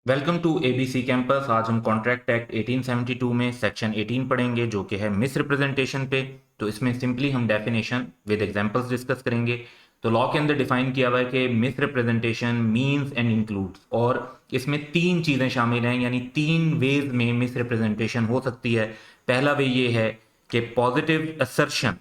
Welcome to ABC campus. आज हम contract act 1872 में सेक्शन 18 पढ़ेंगे जो कि है मिस रिप्रेजेंटेशन पे। तो इसमें सिंपली हम डेफिनेशन विद एग्जांपल्स डिस्कस करेंगे। तो लॉ के अंदर डिफाइन किया हुआ है कि miss representation means and includes, और इसमें तीन चीज़ें शामिल हैं, यानी तीन वेज में मिस रिप्रेजेंटेशन हो सकती है। पहला वे ये है कि पॉजिटिव असर्शन,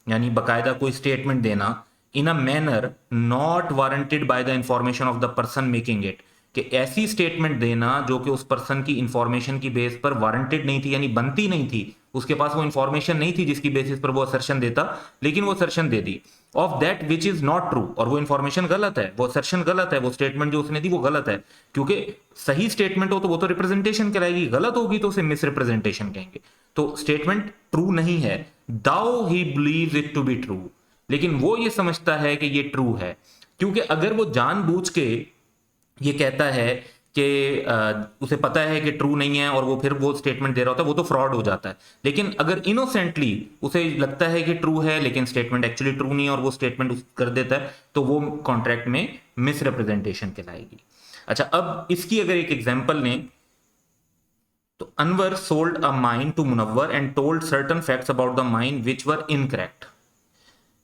यानी बकायदा कोई स्टेटमेंट देना in a manner not warranted by the information of the person making it, कि ऐसी स्टेटमेंट देना जो कि उस पर्सन की इंफॉर्मेशन की बेस पर वारंटेड नहीं थी, यानी बनती नहीं थी, उसके पास वो इंफॉर्मेशन नहीं थी जिसकी बेसिस पर वो असर्शन देता, लेकिन वो assertion they the of that which is not true, और वो इंफॉर्मेशन गलत है, वो असर्शन गलत है, वो स्टेटमेंट जो उसने दी वो गलत है। क्योंकि सही स्टेटमेंट हो तो वो तो रिप्रेजेंटेशन कहलाएगी, गलत होगी तो उसे मिस रिप्रेजेंटेशन कहेंगे। तो स्टेटमेंट ट्रू नहीं है, though he believes it to be true, लेकिन वो ये समझता है कि ये ट्रू है। क्योंकि अगर वो जानबूझ के ये कहता है कि उसे पता है कि ट्रू नहीं है और वो फिर वो स्टेटमेंट दे रहा होता है, वो तो फ्रॉड हो जाता है। लेकिन अगर इनोसेंटली उसे लगता है कि ट्रू है लेकिन स्टेटमेंट एक्चुअली ट्रू नहीं है और वो स्टेटमेंट कर देता है, तो वो कॉन्ट्रैक्ट में मिस रिप्रेजेंटेशन कहलाएगी। अच्छा, अब इसकी अगर एक एग्जांपल लें तो Anwar sold a mine to Munawwar and told certain facts about the mine which were incorrect.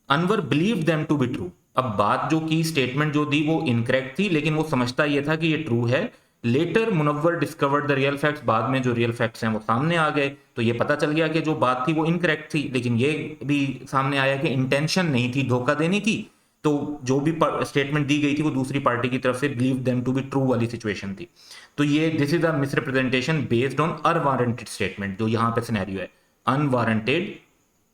Anwar believe them to be true. अब बात जो की स्टेटमेंट जो दी वो इनकरेक्ट थी, लेकिन वो समझता ये था कि ये ट्रू है। Later Munawwar discovered the real facts, बाद में जो रियल फैक्ट्स हैं वो सामने आ गए, तो ये पता चल गया कि जो बात थी वो इनकरेक्ट थी, लेकिन ये भी सामने आया कि इंटेंशन नहीं थी धोखा देने की। तो जो भी स्टेटमेंट दी गई थी वो दूसरी पार्टी की तरफ से believe them to be true वाली सिचुएशन थी। तो ये this is a misrepresentation based on unwarranted statement, जो यहाँ पे सिनेरियो है अनवारंटेड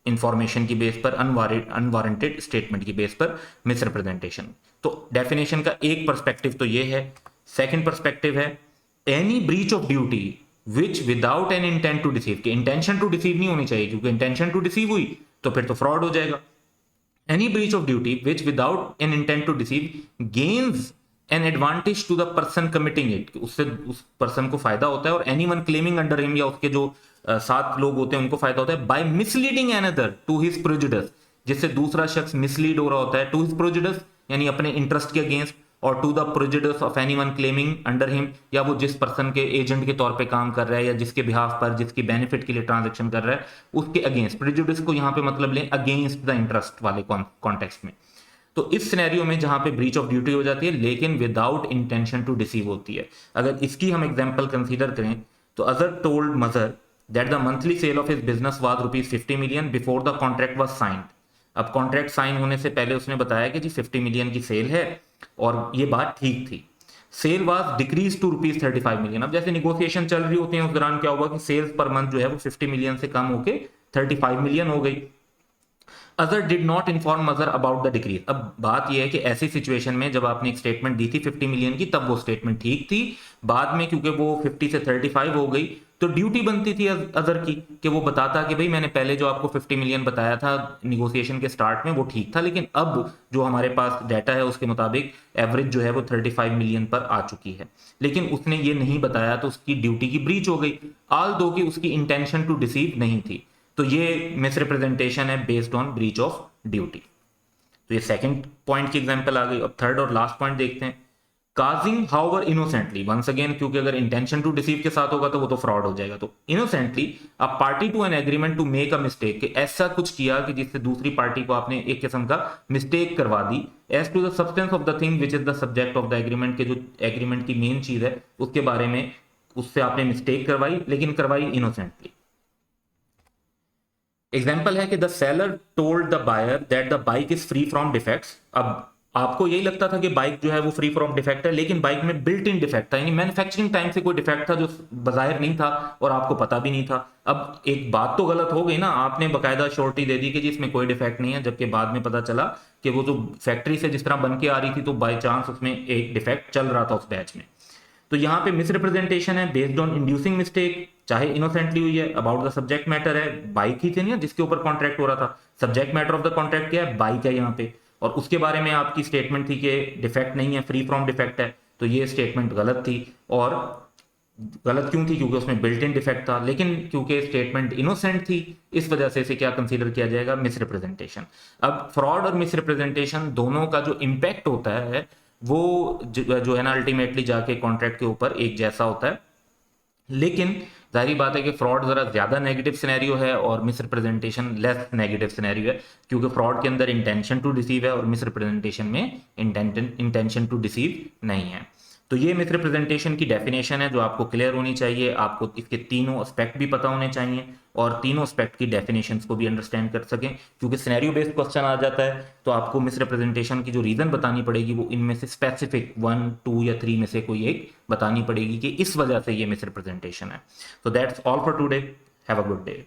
इंफॉर्मेशन की बेस पर, अनवारंटेड स्टेटमेंट की बेस पर मिसरिप्रेजेंटेशन। तो डेफिनेशन का एक पर्सपेक्टिव तो ये है। सेकंड पर्सपेक्टिव है any breach of duty which without an intent to deceive, कि इंटेंशन टू डिसीव नहीं होनी चाहिए, क्योंकि इंटेंशन टू डिसीव हुई तो फिर तो फ्रॉड हो जाएगा। Any breach of duty which without an intent to deceive gains an advantage to the person committing it, उससे उस पर्सन को फायदा होता है, और anyone claiming under him, या उसके जो सात लोग होते हैं उनको फायदा होता है, by misleading another to his prejudice, जिससे दूसरा शख्स मिसलीड हो रहा होता है टू हिज प्रेजुडिस, यानी अपने इंटरेस्ट के अगेंस्ट, और to the prejudice of anyone claiming under him, या वो जिस पर्सन के एजेंट के तौर पे काम कर रहा है या जिसके बिहाफ पर, जिसकी बेनिफिट के लिए ट्रांजैक्शन कर रहा है, उसके अगेंस्ट। प्रेजुडिस को यहाँ पे मतलब लें अगेंस्ट द इंटरेस्ट वाले कॉन्टेक्स्ट में। तो इस सिनेरियो में जहां पे ब्रीच ऑफ ड्यूटी हो जाती है लेकिन विदाउट इंटेंशन टू डिसीव होती है, अगर इसकी हम एग्जांपल कंसीडर करें तो अजहर टोल्ड मजर that the monthly cell of his business was ₹50 million before the contract was signed. अब कॉन्ट्रैक्ट साइन होने से पहले उसने बताया कि जी 50 million की सेल है, और ये बात ठीक थी। Sale was decrease to ₹35 million। अब जैसे निगोशिएशन चल रही होती है उस दौरान क्या हुआ कि सेल्स पर मंथ जो है वो 50 million से कम होके 35 million हो गई। Other did not inform mother about the decrease. अब बात यह है कि ऐसी सिचुएशन में जब आपने एक स्टेटमेंट दी थी 50 million की, तब वो स्टेटमेंट ठीक थी। बाद में क्योंकि वो 50 से 35 हो गई, तो ड्यूटी बनती थी अदर की कि वो बताता कि भाई मैंने पहले जो आपको 50 million बताया था निगोशिएशन के स्टार्ट में वो ठीक था, लेकिन अब जो हमारे पास डाटा है उसके मुताबिक एवरेज जो है वो 35 million पर आ चुकी है। लेकिन उसने ये नहीं बताया तो उसकी ड्यूटी की ब्रीच हो गई, आल दो कि उसकी इंटेंशन टू डिसीव नहीं थी। तो ये मिसरिप्रेजेंटेशन है based on breach of duty. तो ये सेकंड पॉइंट की एग्जांपल आ गई। अब थर्ड और लास्ट पॉइंट देखते हैं, causing however innocently. Once again, क्योंकि अगर इंटेंशन टू डिसीव के साथ होगा तो वो तो फ्रॉड हो जाएगा। तो innocently a party to an agreement to make a mistake, कि ऐसा कुछ किया कि जिससे दूसरी पार्टी को आपने एक किस्म का मिस्टेक करवा दी, as to the substance of the thing which is the subject of the agreement, के जो एग्रीमेंट की मेन चीज है उसके बारे में उससे आपने मिस्टेक करवाई, लेकिन करवाई इनोसेंटली। एग्जाम्पल है कि the seller told the buyer that the bike is free from defects. अब आपको यही लगता था कि बाइक जो है वो फ्री फ्रॉम डिफेक्ट है, लेकिन बाइक में बिल्ट इन डिफेक्ट था, यानी मैन्युफैक्चरिंग टाइम से कोई डिफेक्ट था जो बाहर नहीं था और आपको पता भी नहीं था। अब एक बात तो गलत हो गई ना, आपने बकायदा श्योरिटी दे दी कि जी इसमें कोई डिफेक्ट नहीं है, जबकि बाद में पता चला कि वो जो फैक्ट्री से जिस तरह बन के आ रही थी तो बाई चांस उसमें एक डिफेक्ट चल रहा था उस बैच में। तो यहाँ पे मिसरिप्रेजेंटेशन है बेस्ड ऑन इंड्यूसिंग मिस्टेक, चाहे इनोसेंटली हुई है। अबाउट द सब्जेक्ट मैटर है, बाइक ही थी ना जिसके ऊपर कॉन्ट्रैक्ट हो रहा था, subject matter of the contract क्या है, बाइक है यहाँ पे, और उसके बारे में आपकी स्टेटमेंट थी कि डिफेक्ट नहीं है, फ्री फ्रॉम डिफेक्ट है। तो ये स्टेटमेंट गलत थी, और गलत क्यों थी? क्योंकि उसमें बिल्ट इन डिफेक्ट था, लेकिन क्योंकि स्टेटमेंट इनोसेंट थी इस वजह से इसे क्या कंसीडर किया जाएगा, मिसरिप्रेजेंटेशन। अब फ्रॉड और मिसरिप्रेजेंटेशन दोनों का जो इम्पैक्ट होता है वो जो है ना अल्टीमेटली जाके कॉन्ट्रैक्ट के ऊपर एक जैसा होता है। लेकिन जाहिर बात है कि फ्रॉड ज़रा ज़्यादा नेगेटिव सिनेरियो है और miss representation less negative scenario है, क्योंकि फ्रॉड के अंदर इंटेंशन टू डिसीव है और मिस रिप्रेजेंटेशन में इंटेंशन टू डिसीव नहीं है। तो ये मिस रिप्रेजेंटेशन की डेफिनेशन है जो आपको क्लियर होनी चाहिए, आपको इसके तीनों एस्पेक्ट भी पता होने चाहिए और तीनों एस्पेक्ट की डेफिनेशंस को भी अंडरस्टैंड कर सकें, क्योंकि सिनेरियो बेस्ड क्वेश्चन आ जाता है तो आपको मिस रिप्रेजेंटेशन की जो रीज़न बतानी पड़ेगी वो इनमें से स्पेसिफिक 1 2 या 3 में से कोई एक बतानी पड़ेगी कि इस वजह से ये मिस रिप्रेजेंटेशन है। So that's all for today. Have a good day.